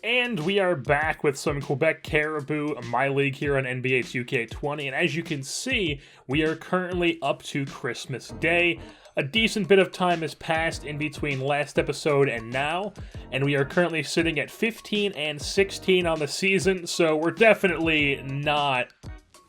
And we are back with some Quebec Caribou MyLeague here on NBA 2K20, and as you can see, we are currently up to Christmas Day. A decent bit of time has passed in between last episode and now, and we are currently sitting at 15 and 16 on the season, so we're definitely not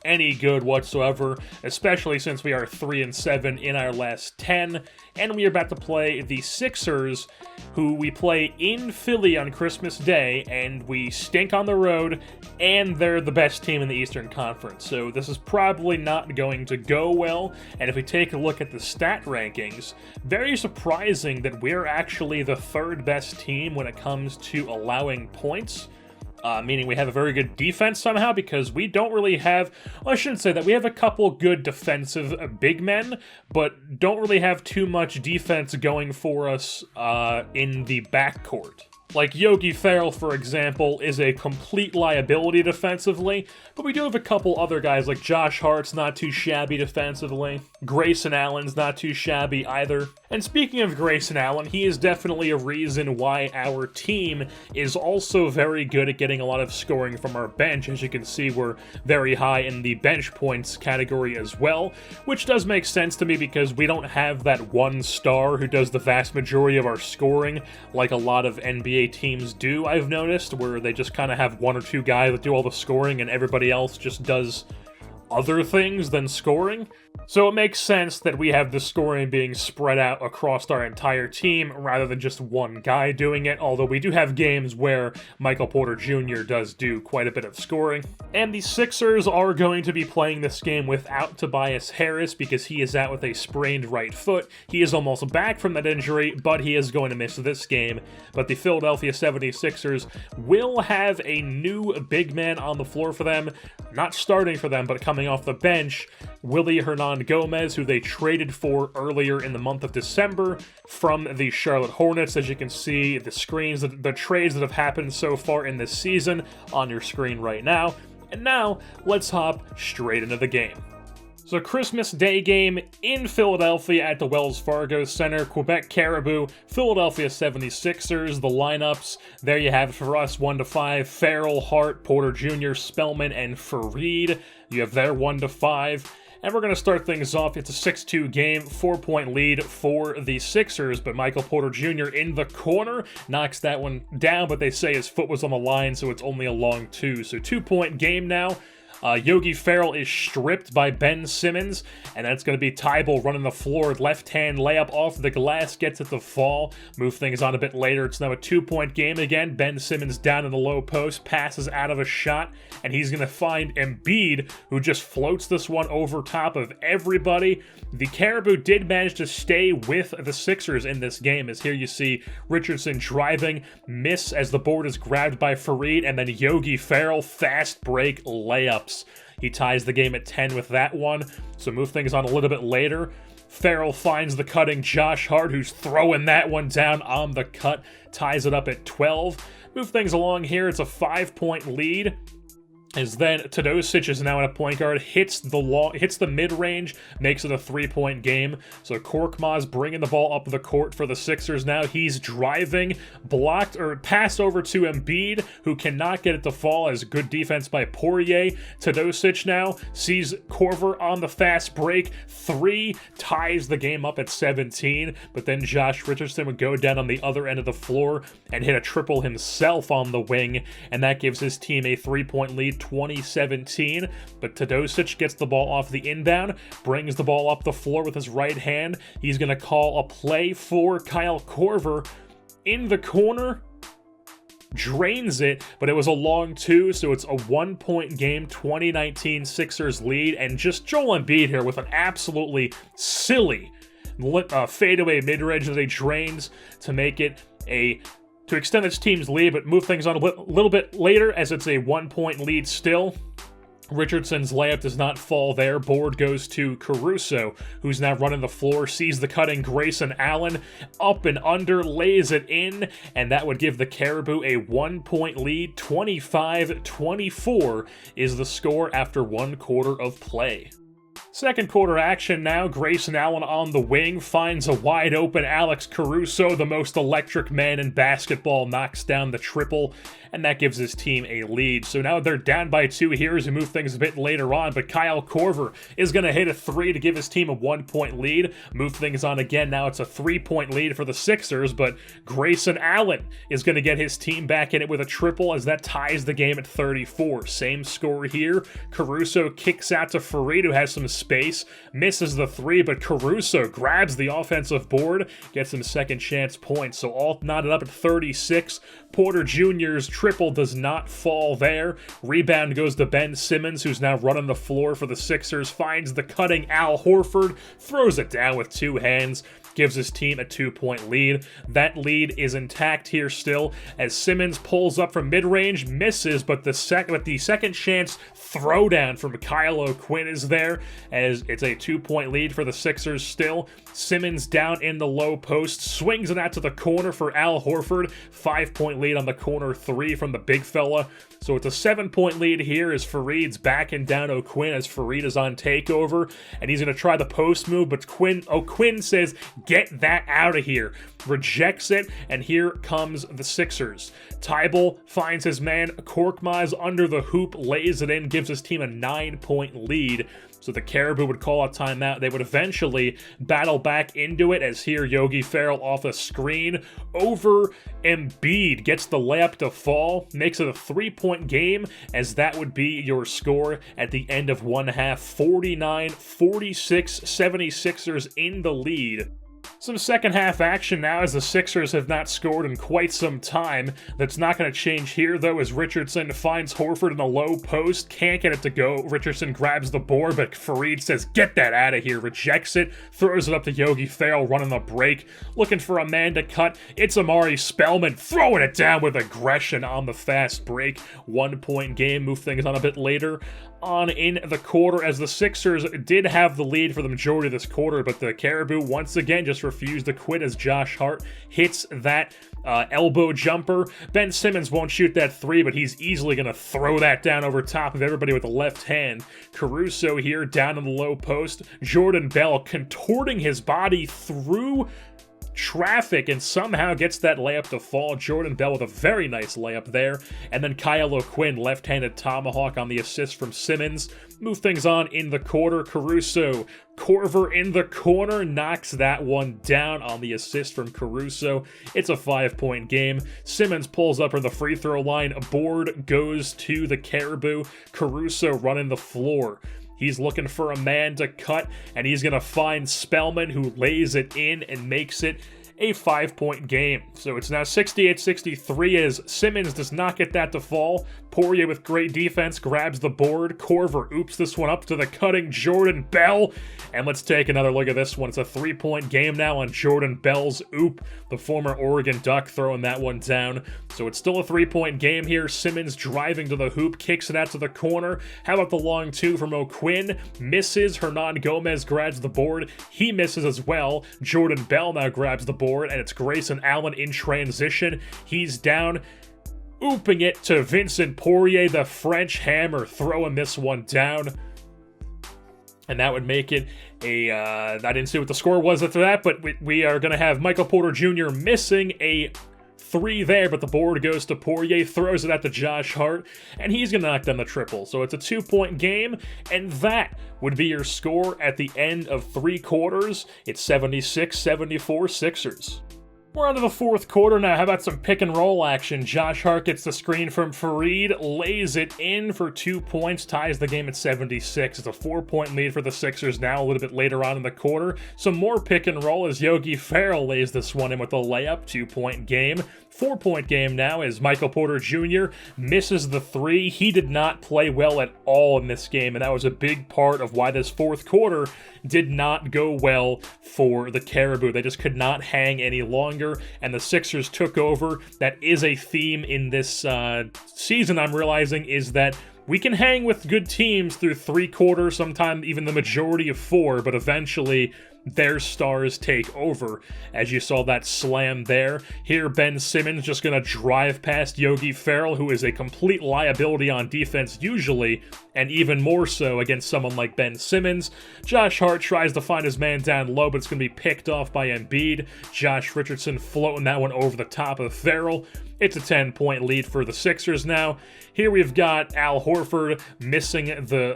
any good whatsoever, especially since we are 3 and 7 in our last 10, and we are about to play the Sixers, who we play in Philly on Christmas Day, and we stink on the road, and they're the best team in the Eastern Conference, so this is probably not going to go well. And if we take a look at the stat rankings, very surprising that we're actually the third best team when it comes to allowing points. Meaning we have a very good defense somehow, because we don't really have, well, I shouldn't say that, we have a couple good defensive big men, but don't really have too much defense going for us in the backcourt. Like Yogi Ferrell, for example, is a complete liability defensively, but we do have a couple other guys like Josh Hart's not too shabby defensively. Grayson Allen's not too shabby either. And speaking of Grayson Allen, he is definitely a reason why our team is also very good at getting a lot of scoring from our bench. As you can see, we're very high in the bench points category as well, which does make sense to me because we don't have that one star who does the vast majority of our scoring like a lot of NBA teams do, I've noticed, where they just kind of have one or two guys that do all the scoring and everybody else just does other things than scoring. So it makes sense that we have the scoring being spread out across our entire team rather than just one guy doing it, although we do have games where Michael Porter Jr. does do quite a bit of scoring. And the Sixers are going to be playing this game without Tobias Harris because he is out with a sprained right foot. He is almost back from that injury, but he is going to miss this game. But the Philadelphia 76ers will have a new big man on the floor for them, not starting for them, but coming off the bench, Willie Hernan-Gomez, who they traded for earlier in the month of December from the Charlotte Hornets. As you can see, the trades that have happened so far in this season on your screen right now. And now, let's hop straight into the game. So Christmas Day game in Philadelphia at the Wells Fargo Center. Quebec Caribou, Philadelphia 76ers. The lineups, there you have it for us, 1 to 5. Farrell, Hart, Porter Jr., Spellman, and Fareed. You have their 1 to 5. And we're going to start things off. It's a 6-2 game, 4-point lead for the Sixers, but Michael Porter Jr. in the corner knocks that one down, but they say his foot was on the line, so it's only a long 2. So 2-point game now. Yogi Ferrell is stripped by Ben Simmons, and that's going to be Tybal running the floor. Left-hand layup off the glass, gets it to fall. Move things on a bit later. It's now a 2-point game again. Ben Simmons down in the low post, passes out of a shot, and he's going to find Embiid, who just floats this one over top of everybody. The Caribou did manage to stay with the Sixers in this game, as here you see Richardson driving, miss as the board is grabbed by Fareed, and then Yogi Ferrell fast break layup. He ties the game at 10 with that one, so move things on a little bit later. Farrell finds the cutting Josh Hart, who's throwing that one down on the cut, ties it up at 12. Move things along here, it's a 5-point lead. As then Tadosic is now in a point guard, hits the mid-range, makes it a 3-point game. So Korkmaz bringing the ball up the court for the Sixers now. He's driving, blocked or passed over to Embiid, who cannot get it to fall as good defense by Poirier. Tadosic now sees Korver on the fast break. 3 ties the game up at 17, but then Josh Richardson would go down on the other end of the floor and hit a triple himself on the wing, and that gives his team a 3-point lead. 2017, but Tadosic gets the ball off the inbound, brings the ball up the floor with his right hand. He's going to call a play for Kyle Korver in the corner, drains it, but it was a long 2, so it's a 1-point game, 2019 Sixers lead, and just Joel Embiid here with an absolutely silly fadeaway mid-range that he drains to make it to extend its team's lead, but move things on a little bit later as it's a 1-point lead still. Richardson's layup does not fall there. Board goes to Caruso, who's now running the floor, sees the cutting Grayson Allen, up and under, lays it in, and that would give the Caribou a 1-point lead. 25-24 is the score after 1 quarter of play. Second quarter action now. Grayson Allen on the wing finds a wide open Alex Caruso, the most electric man in basketball, knocks down the triple, and that gives his team a lead. So now they're down by 2 here as we move things a bit later on, but Kyle Korver is going to hit a 3 to give his team a 1-point lead. Move things on again. Now it's a 3-point lead for the Sixers, but Grayson Allen is going to get his team back in it with a triple as that ties the game at 34. Same score here. Caruso kicks out to Farid, who has some space, misses the 3, but Caruso grabs the offensive board, gets some second chance points. So all knotted up at 36. Porter Jr.'s triple does not fall there. Rebound goes to Ben Simmons, who's now running the floor for the Sixers, finds the cutting Al Horford, throws it down with 2 hands, gives his team a 2-point lead. That lead is intact here still as Simmons pulls up from mid-range, misses, but the second chance throwdown from Kyle O'Quinn is there as it's a 2-point lead for the Sixers still. Simmons down in the low post, swings it out to the corner for Al Horford. 5-point lead on the corner 3 from the big fella. So it's a 7-point lead here as Farid's backing down O'Quinn as Farid is on takeover, and he's going to try the post move, but O'Quinn says, "Get that out of here." Rejects it, and here comes the Sixers. Tybal finds his man Korkmaz under the hoop, lays it in, gives his team a 9-point lead. So the Caribou would call a timeout. They would eventually battle back into it as here Yogi Ferrell off a screen over Embiid gets the layup to fall, makes it a 3-point game as that would be your score at the end of one half. 49-46, 76ers in the lead. Some second half action now as the Sixers have not scored in quite some time. That's not going to change here though as Richardson finds Horford in the low post, can't get it to go. Richardson grabs the board, but Farid says, "Get that out of here," rejects it, throws it up to Yogi Ferrell running the break, looking for a man to cut. It's Amari Spellman throwing it down with aggression on the fast break. 1-point game. Move things on a bit later on in the quarter as the Sixers did have the lead for the majority of this quarter, but the Caribou once again just refused to quit as Josh Hart hits that elbow jumper. Ben Simmons won't shoot that 3, but he's easily going to throw that down over top of everybody with the left hand. Caruso here down in the low post. Jordan Bell contorting his body through traffic and somehow gets that layup to fall. Jordan Bell with a very nice layup there. And then Kyle O'Quinn, left-handed tomahawk on the assist from Simmons. Move things on in the quarter. Caruso, Korver in the corner, knocks that one down on the assist from Caruso. It's a 5-point game. Simmons pulls up from the free throw line. A board goes to the Caribou. Caruso running the floor. He's looking for a man to cut, and he's going to find Spellman, who lays it in and makes it a 5-point game. So it's now 68-63 as Simmons does not get that to fall. Poirier with great defense grabs the board. Korver oops this one up to the cutting Jordan Bell. And let's take another look at this one. It's a 3-point game now on Jordan Bell's oop. The former Oregon Duck throwing that one down. So it's still a 3-point game here. Simmons driving to the hoop, kicks it out to the corner. How about the long 2 from O'Quinn? Misses. Hernan Gomez grabs the board. He misses as well. Jordan Bell now grabs the board, and it's Grayson Allen in transition. He's down, ooping it to Vincent Poirier, the French hammer, throwing this one down. And that would make it a, I didn't see what the score was after that, but we are going to have Michael Porter Jr. missing a 3 there, but the board goes to Poirier, throws it out to Josh Hart, and he's going to knock down the triple. So it's a 2-point game, and that would be your score at the end of 3 quarters. It's 76-74 Sixers. We're on to the fourth quarter now. How about some pick and roll action? Josh Hart gets the screen from Farid, lays it in for 2 points, ties the game at 76. It's a 4-point lead for the Sixers now a little bit later on in the quarter. Some more pick and roll as Yogi Ferrell lays this one in with a layup. 2-point game. 4-point game now as Michael Porter Jr. misses the 3. He did not play well at all in this game, and that was a big part of why this fourth quarter did not go well for the Caribou. They just could not hang any longer, and the Sixers took over. That is a theme in this season, I'm realizing, is that we can hang with good teams through 3 quarters, sometimes even the majority of 4, but eventually their stars take over. As you saw that slam there, here Ben Simmons just going to drive past Yogi Ferrell, who is a complete liability on defense usually, and even more so against someone like Ben Simmons. Josh Hart tries to find his man down low, but it's going to be picked off by Embiid. Josh Richardson floating that one over the top of Ferrell. It's a 10-point lead for the Sixers now. Here we've got Al Horford missing the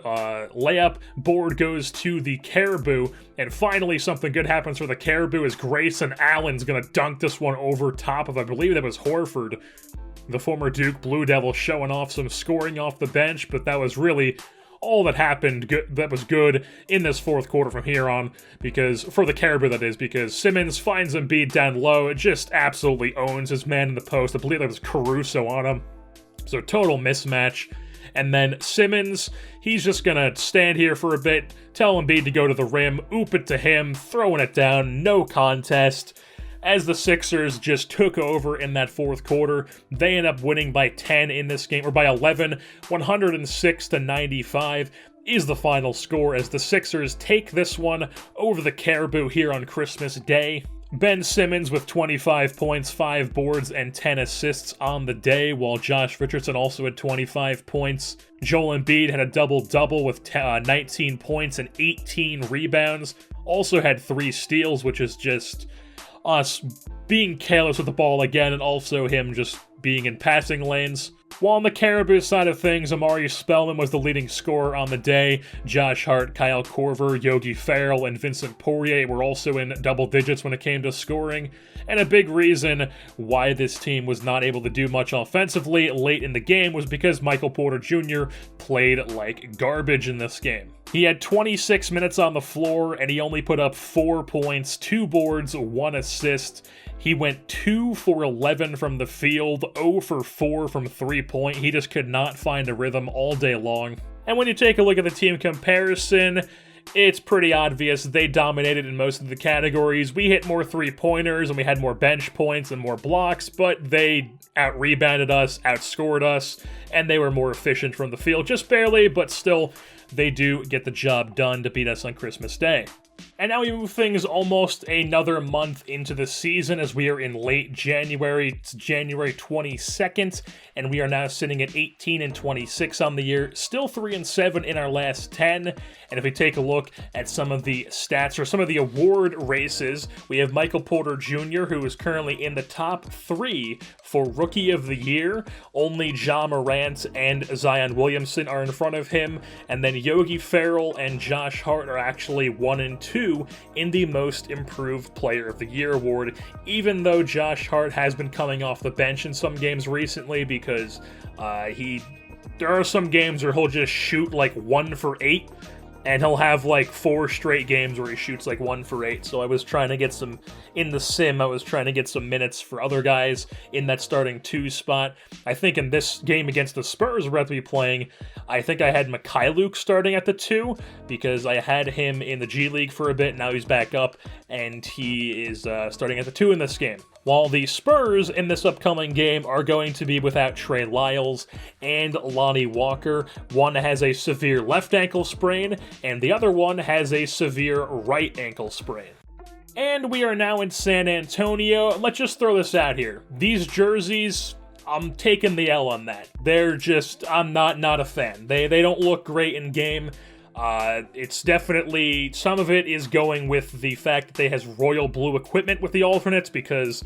layup. Board goes to the Caribou, and finally something good happens for the Caribou as Grayson Allen's going to dunk this one over top of, I believe that was Horford, the former Duke Blue Devil, showing off some scoring off the bench, but that was really all that happened that was good in this fourth quarter from here on, because for the Caribou that is, because Simmons finds Embiid down low, just absolutely owns his man in the post. I believe that was Caruso on him. So total mismatch. And then Simmons, he's just going to stand here for a bit, tell Embiid to go to the rim, oop it to him, throwing it down, no contest. As the Sixers just took over in that fourth quarter, they end up winning by 10 in this game, or by 11, 106-95 is the final score as the Sixers take this one over the Caribou here on Christmas Day. Ben Simmons with 25 points, 5 boards, and 10 assists on the day, while Josh Richardson also had 25 points. Joel Embiid had a double-double with 19 points and 18 rebounds. Also had 3 steals, which is just us being careless with the ball again, and also him just being in passing lanes. While on the Caribou side of things, Amari Spellman was the leading scorer on the day. Josh Hart, Kyle Korver, Yogi Ferrell, and Vincent Poirier were also in double digits when it came to scoring. And a big reason why this team was not able to do much offensively late in the game was because Michael Porter Jr. played like garbage in this game. He had 26 minutes on the floor, and he only put up 4 points, 2 boards, 1 assist. He went 2 for 11 from the field, 0 for 4 from 3-point. He just could not find a rhythm all day long. And when you take a look at the team comparison, it's pretty obvious they dominated in most of the categories. We hit more 3-pointers, and we had more bench points and more blocks, but they out-rebounded us, outscored us, and they were more efficient from the field. Just barely, but still, they do get the job done to beat us on Christmas Day. And now we move things almost another month into the season as we are in late January. It's January 22nd, and we are now sitting at 18-26 on the year, still 3-7 in our last 10. And if we take a look at some of the stats or some of the award races, we have Michael Porter Jr., who is currently in the top 3 for Rookie of the Year. Only Ja Morant and Zion Williamson are in front of him, and then Yogi Ferrell and Josh Hart are actually 1 and 2 in the Most Improved Player of the Year award, even though Josh Hart has been coming off the bench in some games recently because there are some games where he'll just shoot like 1 for 8, and he'll have like 4 straight games where he shoots like 1 for 8. So I was trying to get some, in the sim, I was trying to get some minutes for other guys in that starting 2 spot. I think in this game against the Spurs we're about to be playing, I think I had Mikhailuk starting at the 2 because I had him in the G League for a bit. Now he's back up and he is starting at the 2 in this game. While the Spurs in this upcoming game are going to be without Trey Lyles and Lonnie Walker. One has a severe left ankle sprain, and the other one has a severe right ankle sprain. And we are now in San Antonio. Let's just throw this out here. These jerseys, I'm taking the L on that. They're just, I'm not a fan. They don't look great in game. It's definitely, some of it is going with the fact that they has royal blue equipment with the alternates because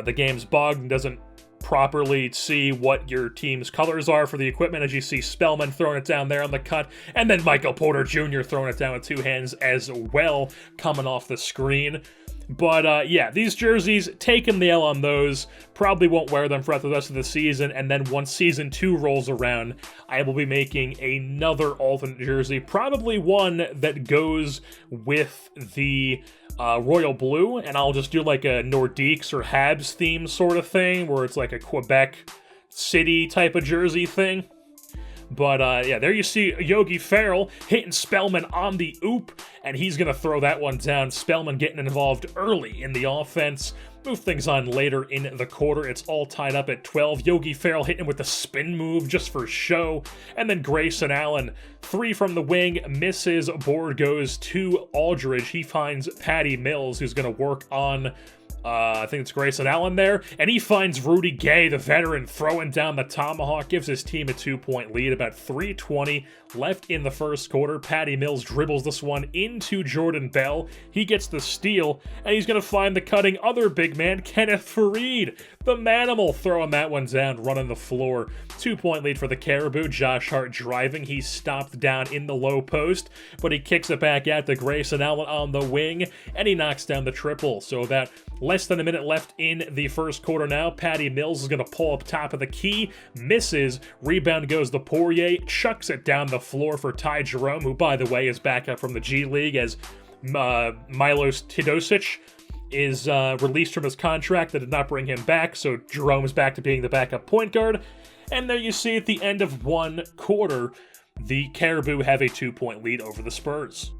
the game's bugged and doesn't properly see what your team's colors are for the equipment, as you see Spellman throwing it down there on the cut, and then Michael Porter Jr. throwing it down with 2 hands as well, coming off the screen. But yeah, these jerseys, taking the L on those, probably won't wear them throughout the rest of the season, and then once Season 2 rolls around, I will be making another alternate jersey, probably one that goes with the royal blue, and I'll just do like a Nordiques or Habs theme sort of thing, where it's like a Quebec City type of jersey thing. But yeah, there you see Yogi Ferrell hitting Spellman on the oop, and he's going to throw that one down. Spellman getting involved early in the offense. Move things on later in the quarter. It's all tied up at 12. Yogi Ferrell hitting him with the spin move just for show. And then Grayson Allen, 3 from the wing, misses. Board goes to Aldridge. He finds Patty Mills, who's going to work on I think it's Grayson Allen there, and he finds Rudy Gay, the veteran, throwing down the tomahawk, gives his team a 2-point lead. About 3:20 left in the first quarter. Patty Mills dribbles this one into Jordan Bell. He gets the steal, and he's going to find the cutting other big man, Kenneth Faried. The Manimal throwing that one down, running the floor. 2-point lead for the Caribou. Josh Hart driving. He's stopped down in the low post, but he kicks it back out to Grayson Allen on the wing, and he knocks down the triple. So about less than a minute left in the first quarter now. Patty Mills is going to pull up top of the key, misses, rebound goes to Poirier, chucks it down the floor for Ty Jerome, who, by the way, is back up from the G League as Milos Teodosic is released from his contract that did not bring him back, so Jerome is back to being the backup point guard. And there you see at the end of one quarter, the Caribou have a 2-point lead over the Spurs.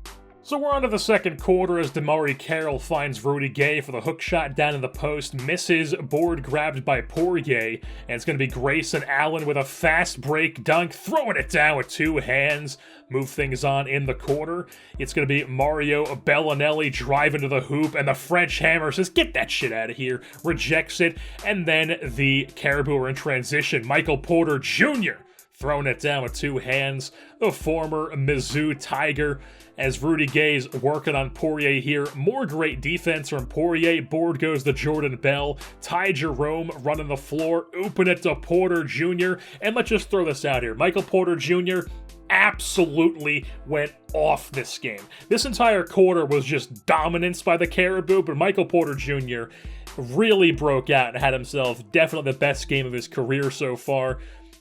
So we're on to the second quarter as DeMauri Carroll finds Rudy Gay for the hook shot down in the post, misses, board grabbed by Poirier, and it's going to be Grayson Allen with a fast break dunk, throwing it down with 2 hands. Move things on in the quarter. It's going to be Mario Bellinelli driving to the hoop, and the French Hammer says, "Get that shit out of here," rejects it, and then the Caribou are in transition. Michael Porter Jr. throwing it down with 2 hands, the former Mizzou Tiger, as Rudy Gay's working on Poirier here. More great defense from Poirier. Board goes to Jordan Bell. Ty Jerome running the floor, open it to Porter Jr. And let's just throw this out here. Michael Porter Jr. absolutely went off this game. This entire quarter was just dominance by the Caribou, but Michael Porter Jr. really broke out and had himself definitely the best game of his career so far.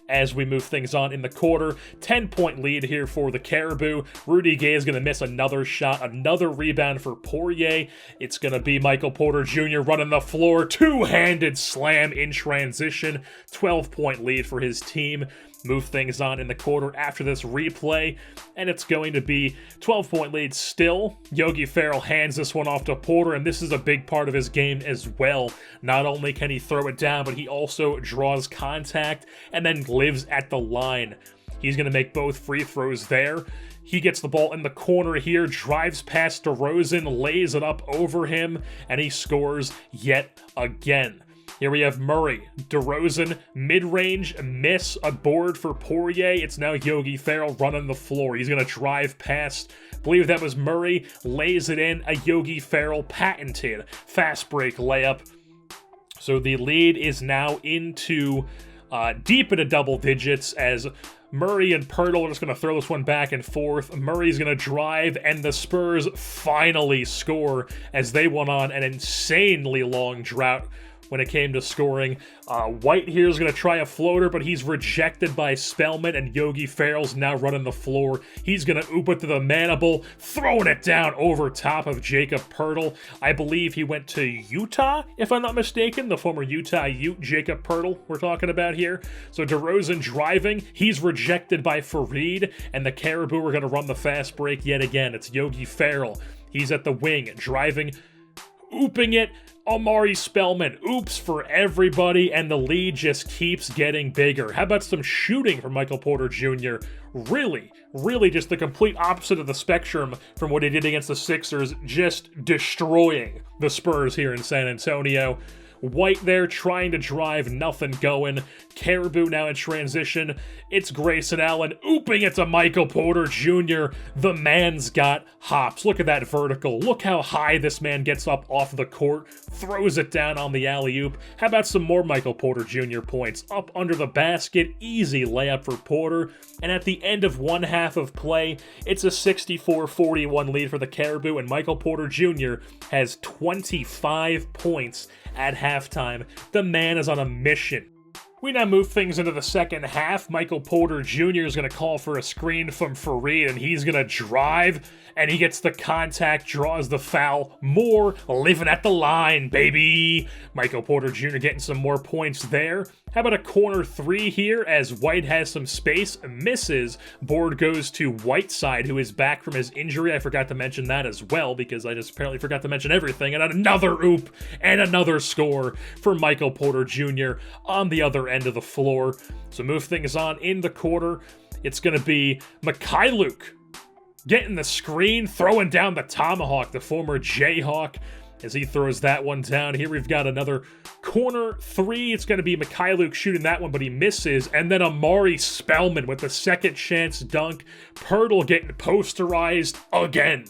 As we move things on in the quarter, 10-point lead here for the Caribou. Rudy Gay is going to miss another shot, another rebound for Poirier. It's going to be Michael Porter Jr. running the floor, 2-handed slam in transition. 12-point lead for his team. Move things on in the quarter after this replay, and it's going to be 12-point lead still. Yogi Ferrell hands this one off to Porter, and this is a big part of his game as well. Not only can he throw it down, but he also draws contact and then lives at the line. He's going to make both free throws there. He gets the ball in the corner here, drives past DeRozan, lays it up over him, and he scores yet again. Here we have Murray, DeRozan, mid-range, miss, a board for Poirier. It's now Yogi Ferrell running the floor. He's going to drive past, I believe that was Murray, lays it in, a Yogi Ferrell patented fast break layup. So the lead is now into deep into double digits as Murray and Pirtle are just going to throw this one back and forth. Murray's going to drive, and the Spurs finally score as they went on an insanely long drought when it came to scoring. White here is going to try a floater, but he's rejected by Spellman, and Yogi Ferrell's now running the floor. He's going to oop it to the Manimal, throwing it down over top of Jacob Pirtle. I believe he went to Utah, if I'm not mistaken, the former Utah Ute, Jacob Pirtle we're talking about here. So DeRozan driving, he's rejected by Faried, and the Caribou are going to run the fast break yet again. It's Yogi Ferrell. He's at the wing, driving, ooping it. Omari Spellman, oops for everybody, and the lead just keeps getting bigger. How about some shooting from Michael Porter Jr.? Really just the complete opposite of the spectrum from what he did against the Sixers, just destroying the Spurs here in San Antonio. White there trying to drive, nothing going. Caribou now in transition. It's Grayson Allen ooping it to Michael Porter Jr. The man's got hops. Look at that vertical. Look how high this man gets up off the court. Throws it down on the alley-oop. How about some more Michael Porter Jr. points? Up under the basket. Easy layup for Porter. And at the end of one half of play, it's a 64-41 lead for the Caribou, and Michael Porter Jr. has 25 points at halftime. The man is on a mission. We now move things into the second half. Michael Porter Jr. is going to call for a screen from Faried, and he's going to drive, and he gets the contact, draws the foul. More living at the line, baby. Michael Porter Jr. getting some more points there. How about a corner 3 here as White has some space, misses. Board goes to Whiteside, who is back from his injury. I forgot to mention that as well because I just apparently forgot to mention everything. And another oop and another score for Michael Porter Jr. on the other end of the floor. So move things on in the quarter. It's going to be MyLeague getting the screen, throwing down the tomahawk, the former Jayhawk, as he throws that one down. Here we've got another corner 3. It's going to be MyLeague shooting that one, but he misses. And then Amari Spellman with the second chance dunk. Pirtle getting posterized again.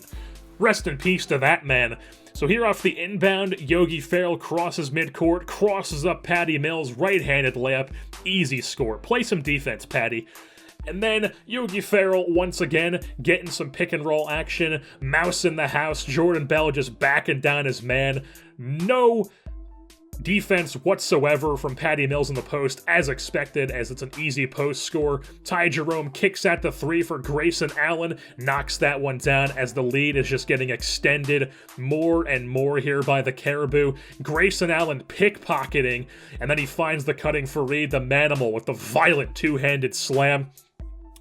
Rest in peace to that man. So here off the inbound, Yogi Ferrell crosses midcourt, crosses up Patty Mills, right-handed layup, easy score. Play some defense, Patty. And then Yogi Ferrell, once again, getting some pick-and-roll action. Mouse in the house. Jordan Bell just backing down his man. No defense whatsoever from Patty Mills in the post, as expected, as it's an easy post score. Ty Jerome kicks at the 3 for Grayson Allen. Knocks that one down as the lead is just getting extended more and more here by the Caribou. Grayson Allen pickpocketing, and then he finds the cutting Fareed, the manimal, with the violent two-handed slam.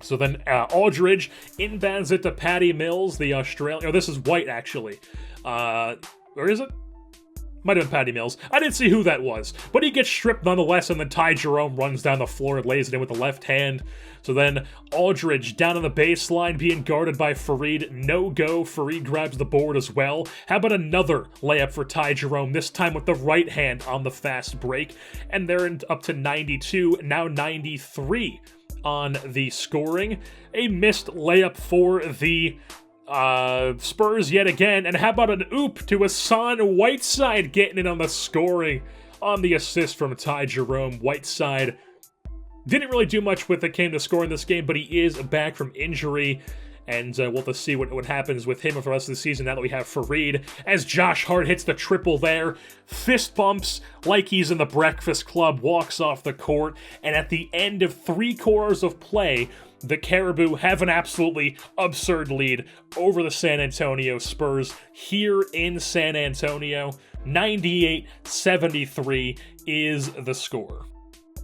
So then Aldridge inbounds it to Patty Mills, the Australian. Oh, this is White, actually. Or is it? Might have been Patty Mills. I didn't see who that was. But he gets stripped nonetheless, and then Ty Jerome runs down the floor and lays it in with the left hand. So then Aldridge down on the baseline being guarded by Fareed. No go. Fareed grabs the board as well. How about another layup for Ty Jerome, this time with the right hand on the fast break. And they're up to 92, now 93 on the scoring. A missed layup for the Spurs yet again. And how about an oop to Hassan Whiteside getting in on the scoring on the assist from Ty Jerome. Whiteside didn't really do much with it, came to score in this game, but he is back from injury. And we'll have to see what happens with him for the rest of the season now that we have Fareed. As Josh Hart hits the triple there, fist bumps like he's in the Breakfast Club, walks off the court, and at the end of 3 quarters of play, the Caribou have an absolutely absurd lead over the San Antonio Spurs here in San Antonio. 98-73 is the score.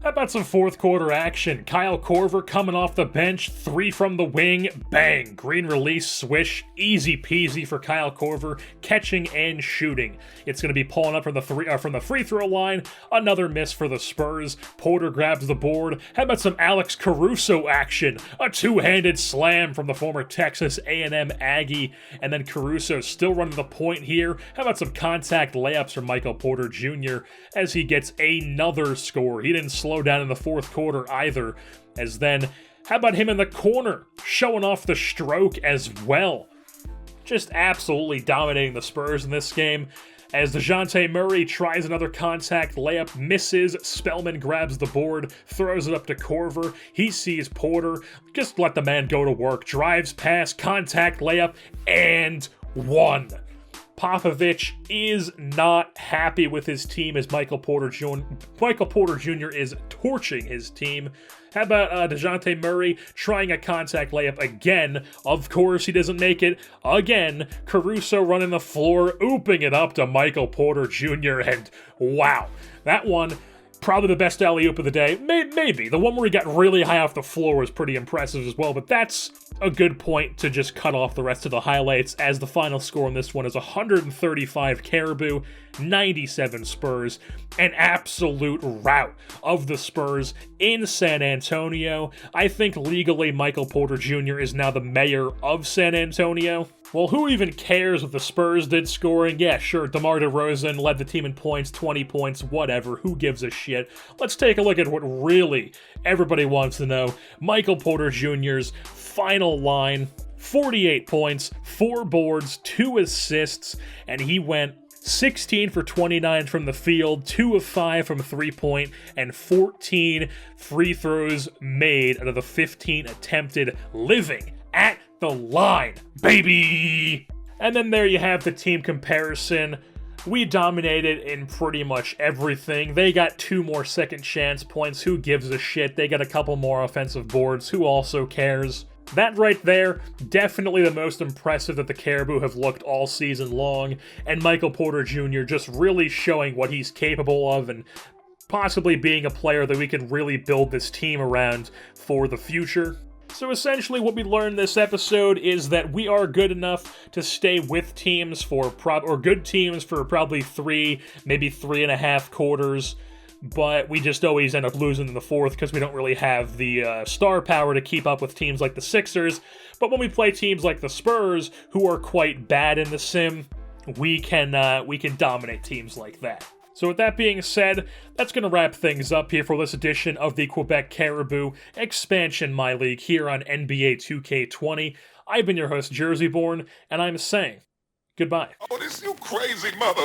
How about some fourth quarter action? Kyle Korver coming off the bench, 3 from the wing, bang, green release, swish, easy peasy for Kyle Korver, catching and shooting. It's going to be pulling up from the free throw line, another miss for the Spurs. Porter grabs the board. How about some Alex Caruso action? A two-handed slam from the former Texas A&M Aggie, and then Caruso still running the point here. How about some contact layups from Michael Porter Jr. as he gets another score? He didn't slow down in the fourth quarter either, as then, how about him in the corner, showing off the stroke as well. Just absolutely dominating the Spurs in this game. As DeJounte Murray tries another contact layup, misses. Spellman grabs the board, throws it up to Korver. He sees Porter, just let the man go to work. Drives past, contact layup, and one. Popovich is not happy with his team as Michael Porter Jr. is torching his team. How about DeJounte Murray trying a contact layup again? Of course, he doesn't make it. Again, Caruso running the floor, ooping it up to Michael Porter Jr. And wow, that one, probably the best alley-oop of the day. Maybe. The one where he got really high off the floor was pretty impressive as well, but that's a good point to just cut off the rest of the highlights, as the final score on this one is 135 Caribou, 97 Spurs. An absolute rout of the Spurs in San Antonio. I think legally Michael Porter Jr. is now the mayor of San Antonio. Well, who even cares what the Spurs did scoring? Yeah, sure, DeMar DeRozan led the team in points, 20 points, whatever, who gives a shit? Let's take a look at what really everybody wants to know. Michael Porter Jr.'s final line, 48 points, 4 boards, 2 assists, and he went 16 for 29 from the field, 2 of 5 from 3-point, and 14 free throws made out of the 15 attempted, living at the line, baby! And then there you have the team comparison. We dominated in pretty much everything. They got 2 more second chance points. Who gives a shit? They got a couple more offensive boards. Who also cares? That right there, definitely the most impressive that the Caribou have looked all season long. And Michael Porter Jr. just really showing what he's capable of and possibly being a player that we could really build this team around for the future. So essentially what we learned this episode is that we are good enough to stay with teams for good teams for probably 3, maybe 3.5 quarters, but we just always end up losing in the fourth because we don't really have the star power to keep up with teams like the Sixers. But when we play teams like the Spurs, who are quite bad in the sim, we can dominate teams like that. So with that being said, that's going to wrap things up here for this edition of the Quebec Caribou Expansion MyLeague here on NBA 2K20. I've been your host, Jerseyborn, and I'm saying goodbye. Oh, this you crazy mother...